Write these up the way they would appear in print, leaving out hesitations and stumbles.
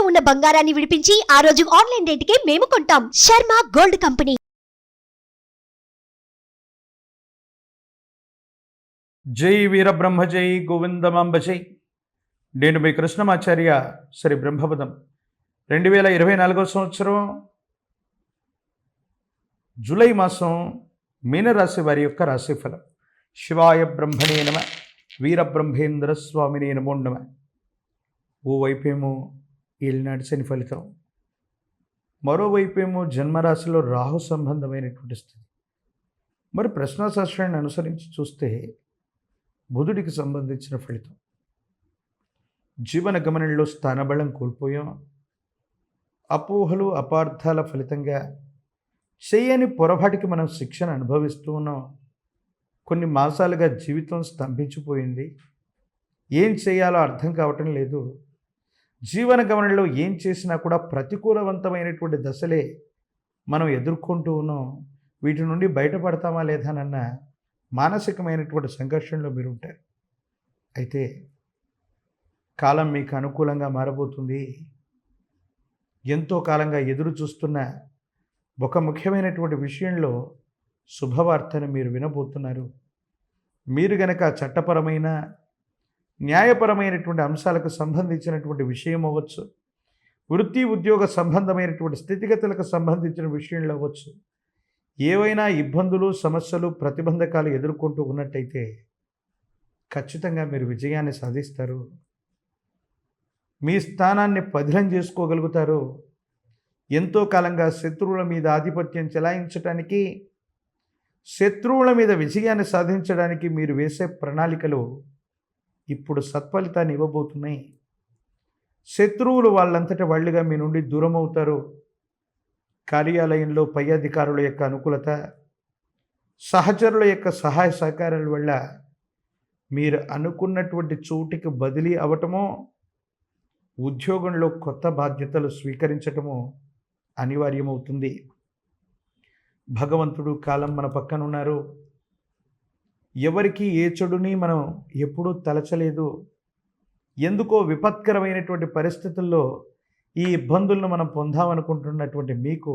ఉన్న బంగారాన్ని విడిపించి ఆ రోజు ఆన్లైన్ రేటుకే మేము కొంటాం. Sharma gold company. జై వీరబ్రహ్మ జై గోవిందమాంబ జై. నేను మీ కృష్ణమాచార్య శ్రీ బ్రహ్మపదం. 2024 సంవత్సరం జూలై మాసం మీనరాశి వారి యొక్క రాశిఫలం. శివాయ బ్రహ్మణే నమ, వీరబ్రహ్మేంద్ర స్వామినే నమో నమ. ఓవైపేమో ఏలినాటి శని ఫలితం, మరోవైపేమో జన్మరాశిలో రాహు సంబంధమైనటువంటి స్థితి. మరి ప్రశ్నాశాస్త్రాన్ని అనుసరించి చూస్తే బుధుడికి సంబంధించిన ఫలితం. జీవన గమనంలో స్థానబలం కోల్పోయాం. అపోహలు అపార్థాల ఫలితంగా చేయని పొరపాటికి మనం శిక్షణ అనుభవిస్తూ ఉన్నాం. కొన్ని మాసాలుగా జీవితం స్తంభించిపోయింది. ఏం చేయాలో అర్థం కావటం లేదు. జీవన గమనంలో ఏం చేసినా కూడా ప్రతికూలవంతమైనటువంటి దశలే మనం ఎదుర్కొంటూ ఉన్నాం. వీటి నుండి బయటపడతామా లేదానన్న మానసికమైనటువంటి సంఘర్షణలో మీరు ఉంటారు. అయితే కాలం మీకు అనుకూలంగా మారబోతుంది. ఎంతో కాలంగా ఎదురు చూస్తున్న ఒక ముఖ్యమైనటువంటి విషయంలో శుభవార్తను మీరు వినబోతున్నారు. మీరు గనక చట్టపరమైన న్యాయపరమైనటువంటి అంశాలకు సంబంధించినటువంటి విషయం అవ్వచ్చు, వృత్తి ఉద్యోగ సంబంధమైనటువంటి స్థితిగతులకు సంబంధించిన విషయంలో అవ్వచ్చు, ఏవైనా ఇబ్బందులు సమస్యలు ప్రతిబంధకాలు ఎదుర్కొంటూ ఉన్నట్టయితే ఖచ్చితంగా మీరు విజయాన్ని సాధిస్తారు. మీ స్థానాన్ని పదిలం చేసుకోగలుగుతారు. ఎంతో కాలంగా శత్రువుల మీద ఆధిపత్యం చెలాయించడానికి, శత్రువుల మీద విజయాన్ని సాధించడానికి మీరు వేసే ప్రణాళికలు ఇప్పుడు సత్ఫలితాన్ని ఇవ్వబోతున్నాయి. శత్రువులు వాళ్ళంతట వాళ్ళుగా మీ నుండి దూరం అవుతారు. కార్యాలయంలో పై అధికారుల యొక్క అనుకూలత, సహచరుల యొక్క సహాయ సహకారాల వల్ల మీరు అనుకున్నటువంటి చోటికి బదిలీ అవ్వటమో, ఉద్యోగంలో కొత్త బాధ్యతలు స్వీకరించటమో అనివార్యమవుతుంది. భగవంతుడు కాలం మన పక్కన ఉన్నారు. ఎవరికి ఏ చెడుని మనం ఎప్పుడూ తలచలేదు. ఎందుకో విపత్కరమైనటువంటి పరిస్థితుల్లో ఈ ఇబ్బందులను మనం పొందామనుకుంటున్నటువంటి మీకు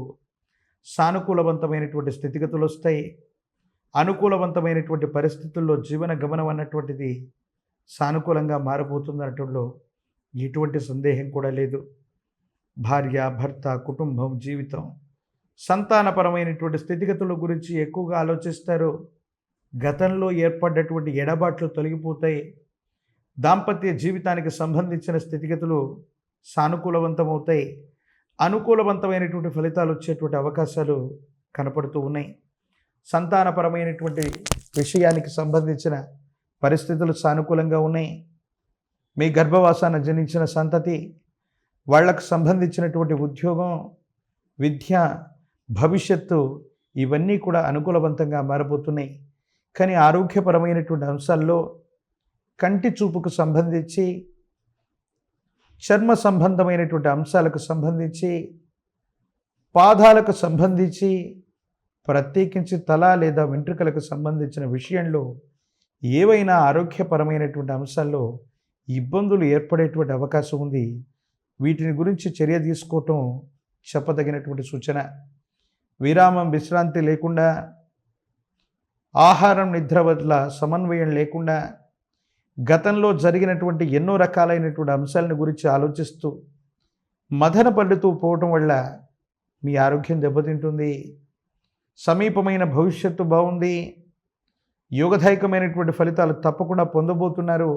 సానుకూలవంతమైనటువంటి స్థితిగతులు వస్తాయి. అనుకూలవంతమైనటువంటి పరిస్థితుల్లో జీవన గమనం అన్నటువంటిది సానుకూలంగా మారబోతుందనటంలో ఎటువంటి సందేహం కూడా లేదు. భార్య, భర్త, కుటుంబం, జీవితం, సంతానపరమైనటువంటి స్థితిగతుల గురించి ఎక్కువగా ఆలోచిస్తారు. గతంలో ఏర్పడ్డటువంటి ఎడబాట్లు తొలగిపోతాయి. దాంపత్య జీవితానికి సంబంధించిన స్థితిగతులు సానుకూలవంతమవుతాయి. అనుకూలవంతమైనటువంటి ఫలితాలు వచ్చేటువంటి అవకాశాలు కనపడుతూ ఉన్నాయి. సంతానపరమైనటువంటి విషయానికి సంబంధించిన పరిస్థితులు సానుకూలంగా ఉన్నాయి. మీ గర్భవాసాన జనించిన సంతతి, వాళ్లకు సంబంధించినటువంటి ఉద్యోగం, విద్య, భవిష్యత్తు ఇవన్నీ కూడా అనుకూలవంతంగా మారబోతున్నాయి. కానీ ఆరోగ్యపరమైనటువంటి అంశాల్లో కంటి చూపుకు సంబంధించి, చర్మ సంబంధమైనటువంటి అంశాలకు సంబంధించి, పాదాలకు సంబంధించి, ప్రత్యేకించి తల లేదా వెంట్రుకలకు సంబంధించిన విషయంలో ఏవైనా ఆరోగ్యపరమైనటువంటి అంశాల్లో ఇబ్బందులు ఏర్పడేటువంటి అవకాశం ఉంది. వీటిని గురించి చర్య తీసుకోవటం చెప్పదగినటువంటి సూచన. విరామం, విశ్రాంతి లేకుండా, ఆహారం నిద్ర వల్ల సమన్వయం లేకుండా, గతంలో జరిగినటువంటి ఎన్నో రకాలైనటువంటి అంశాలను గురించి ఆలోచిస్తూ మదన పడుతూ పోవటం వల్ల మీ ఆరోగ్యం దెబ్బతింటుంది. సమీపమైన భవిష్యత్తు బాగుంది. యోగదాయకమైనటువంటి ఫలితాలు తప్పకుండా పొందబోతున్నారు.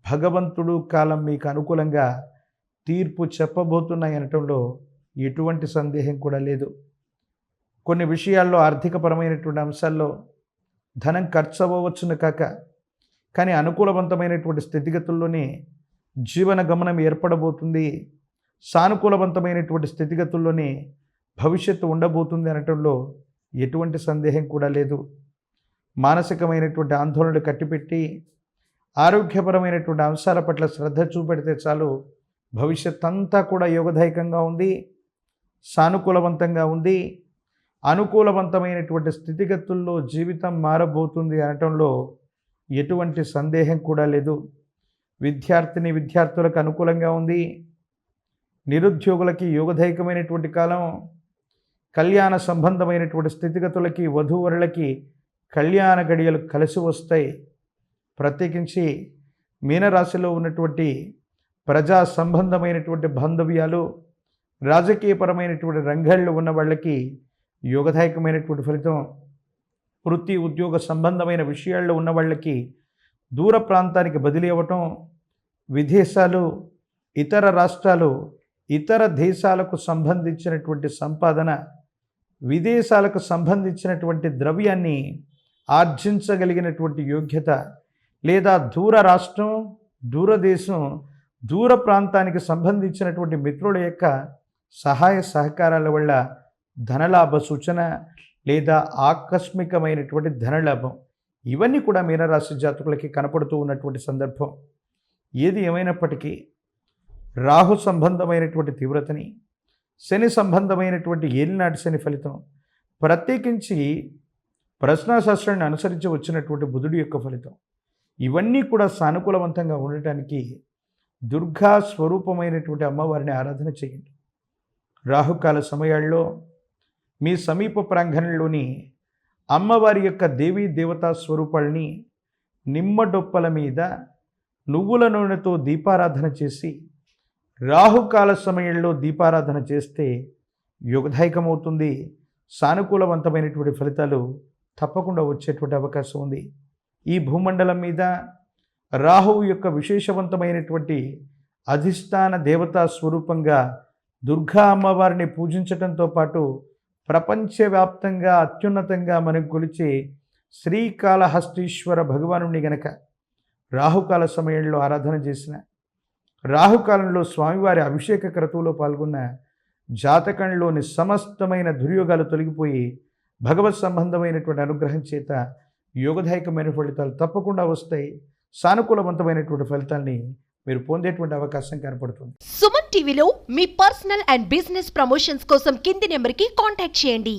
భగవంతుడు కాలం మీకు అనుకూలంగా తీర్పు చెప్పబోతున్నాయి అనటంలో ఎటువంటి సందేహం కూడా లేదు. కొన్ని విషయాల్లో ఆర్థికపరమైనటువంటి అంశాల్లో ధనం ఖర్చు అవ్వవచ్చును కాక, కానీ అనుకూలవంతమైనటువంటి స్థితిగతుల్లోనే జీవన గమనం ఏర్పడబోతుంది. సానుకూలవంతమైనటువంటి స్థితిగతుల్లోనే భవిష్యత్తు ఉండబోతుంది అనటంలో ఎటువంటి సందేహం కూడా లేదు. మానసికమైనటువంటి ఆందోళనలు కట్టిపెట్టి ఆరోగ్యపరమైనటువంటి అంశాల పట్ల శ్రద్ధ చూపెడితే చాలు, భవిష్యత్ అంతా కూడా యోగదాయకంగా ఉంది, సానుకూలవంతంగా ఉంది. అనుకూలవంతమైనటువంటి స్థితిగతుల్లో జీవితం మారబోతుంది అనటంలో ఎటువంటి సందేహం కూడా లేదు. విద్యార్థిని విద్యార్థులకు అనుకూలంగా ఉంది. నిరుద్యోగులకి యోగదాయకమైనటువంటి కాలం. కళ్యాణ సంబంధమైనటువంటి స్థితిగతులకి వధూవరులకి కళ్యాణ గడియలు కలిసి వస్తాయి. ప్రత్యేకించి మీనరాశిలో ఉన్నటువంటి ప్రజా సంబంధమైనటువంటి బాంధవ్యాలు, రాజకీయపరమైనటువంటి రంగాల్లో ఉన్న వాళ్ళకి యోగదాయకమైనటువంటి ఫలితం. వృత్తి ఉద్యోగ సంబంధమైన విషయాల్లో ఉన్న వాళ్ళకి దూర ప్రాంతానికి బదిలీ అవ్వటం, విదేశాలు, ఇతర రాష్ట్రాలు, ఇతర దేశాలకు సంబంధించినటువంటి సంపాదన, విదేశాలకు సంబంధించినటువంటి ద్రవ్యాన్ని ఆర్జించగలిగినటువంటి యోగ్యత, లేదా దూర రాష్ట్రం, దూరదేశం, దూర ప్రాంతానికి సంబంధించినటువంటి మిత్రుల యొక్క సహాయ సహకారాల వల్ల ధనలాభ సూచన లేదా ఆకస్మికమైనటువంటి ధనలాభం, ఇవన్నీ కూడా మీనరాశి జాతకులకి కనపడుతూ ఉన్నటువంటి సందర్భం. ఏది ఏమైనప్పటికీ రాహు సంబంధమైనటువంటి తీవ్రతని, శని సంబంధమైనటువంటి ఏలినాటి శని ఫలితం, ప్రత్యేకించి ప్రశ్నాశాస్త్రాన్ని అనుసరించి వచ్చినటువంటి బుధుడి యొక్క ఫలితం, ఇవన్నీ కూడా సానుకూలవంతంగా ఉండటానికి దుర్గా స్వరూపమైనటువంటి అమ్మవారిని ఆరాధన చేయండి. రాహుకాల సమయాల్లో మీ సమీప ప్రాంగణంలోని అమ్మవారి యొక్క దేవీ దేవతా స్వరూపాలని నిమ్మడొప్పల మీద నువ్వుల నూనెతో దీపారాధన చేసి రాహుకాల సమయంలో దీపారాధన చేస్తే యోగదాయకమవుతుంది. సానుకూలవంతమైనటువంటి ఫలితాలు తప్పకుండా వచ్చేటువంటి అవకాశం ఉంది. ఈ భూమండలం మీద రాహువు యొక్క విశేషవంతమైనటువంటి అధిష్టాన దేవతా స్వరూపంగా దుర్గా అమ్మవారిని పూజించటంతో పాటు ప్రపంచవ్యాప్తంగా అత్యున్నతంగా మనకు కొలిచే శ్రీకాళహస్తీశ్వర భగవానుని గనక రాహుకాల సమయంలో ఆరాధన చేసిన, రాహుకాలంలో స్వామివారి అభిషేక క్రతువులో పాల్గొన్న జాతకంలోని సమస్తమైన దుర్యోగాలు తొలగిపోయి భగవత్ సంబంధమైనటువంటి అనుగ్రహం చేత యోగదాయకమైన ఫలితాలు తప్పకుండా వస్తాయి. సానుకూలవంతమైనటువంటి ఫలితాల్ని మీరు పొందేటువంటి అవకాశం కనపడుతుంది. సుమన్ టీవీలో మీ పర్సనల్ అండ్ బిజినెస్ ప్రమోషన్స్ కోసం కింది నెంబర్కి కాంటాక్ట్ చేయండి.